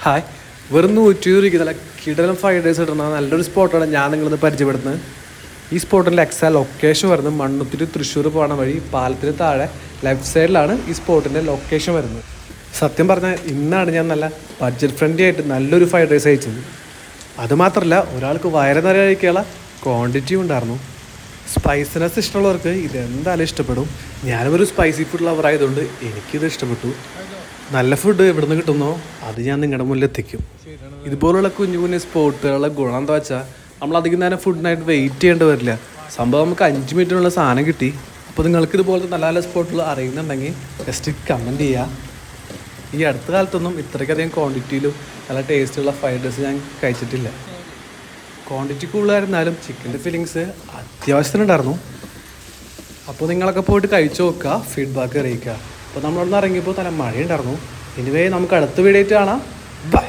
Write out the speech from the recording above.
Hi, വെറും 120 നല്ല കിടലം fried rice ഇടുന്ന നല്ലൊരു സ്പോട്ടാണ് ഞാൻ നിങ്ങളിന്ന് പരിചയപ്പെടുന്നത്. ഈ സ്പോട്ടിൻ്റെ എക്സാക്ട് ലൊക്കേഷൻ വരുന്നത് മണ്ണുത്തിരി തൃശ്ശൂർ പോകണ വഴി പാലത്തിന് താഴെ ലെഫ്റ്റ് സൈഡിലാണ് ഈ സ്പോട്ടിൻ്റെ ലൊക്കേഷൻ വരുന്നത്. സത്യം പറഞ്ഞാൽ ഇന്നാണ് ഞാൻ നല്ല ബഡ്ജറ്റ് ഫ്രണ്ട്ലി ആയിട്ട് നല്ലൊരു ഫ്രൈഡ് റൈസ് കഴിച്ചത്. അതുമാത്രമല്ല ഒരാൾക്ക് വയറ് നിറയെ കഴിക്കാനുള്ള ക്വാണ്ടിറ്റിയും ഉണ്ടായിരുന്നു. സ്പൈസിനെസ് ഇഷ്ടമുള്ളവർക്ക് ഇതെന്തായാലും ഇഷ്ടപ്പെടും. ഞാനും ഒരു സ്പൈസി ഫുഡ് ലവർ ആയതുകൊണ്ട് എനിക്കിത് ഇഷ്ടപ്പെട്ടു. നല്ല ഫുഡ് എവിടെ നിന്ന് കിട്ടുന്നോ അത് ഞാൻ നിങ്ങളുടെ മുന്നിൽ എത്തിക്കും. ഇതുപോലുള്ള കുഞ്ഞു കുഞ്ഞു സ്പോട്ടുകളുടെ ഗുണം എന്താ വെച്ചാൽ നമ്മൾ അധികം നേരം ഫുഡിനായിട്ട് വെയിറ്റ് ചെയ്യേണ്ടി വരില്ല. സംഭവം നമുക്ക് 5 മിനിറ്റിനുള്ള സാധനം കിട്ടി. അപ്പോൾ നിങ്ങൾക്ക് ഇതുപോലത്തെ നല്ല നല്ല സ്പോട്ടുകൾ അറിയുന്നുണ്ടെങ്കിൽ ജസ്റ്റ് കമൻറ്റ് ചെയ്യുക. ഈ അടുത്ത കാലത്തൊന്നും ഇത്രയ്ക്കധികം ക്വാണ്ടിറ്റിയിലും നല്ല ടേസ്റ്റുള്ള ഫ്രൈഡ് റൈസ് ഞാൻ കഴിച്ചിട്ടില്ല. ക്വാണ്ടിറ്റി കൂടുതലായിരുന്നാലും ചിക്കൻ്റെ ഫീലിങ്സ് അത്യാവശ്യത്തിനുണ്ടായിരുന്നു. അപ്പോൾ നിങ്ങളൊക്കെ പോയിട്ട് കഴിച്ചു നോക്കുക, ഫീഡ്ബാക്ക് അറിയിക്കുക. അപ്പോൾ നമ്മളവിടെ നിന്ന് ഇറങ്ങിയപ്പോൾ നല്ല മഴയുണ്ടായിരുന്നു. എനിവേ നമുക്ക് അടുത്ത വീഡിയോ ആയിട്ട് കാണാം. ബൈ.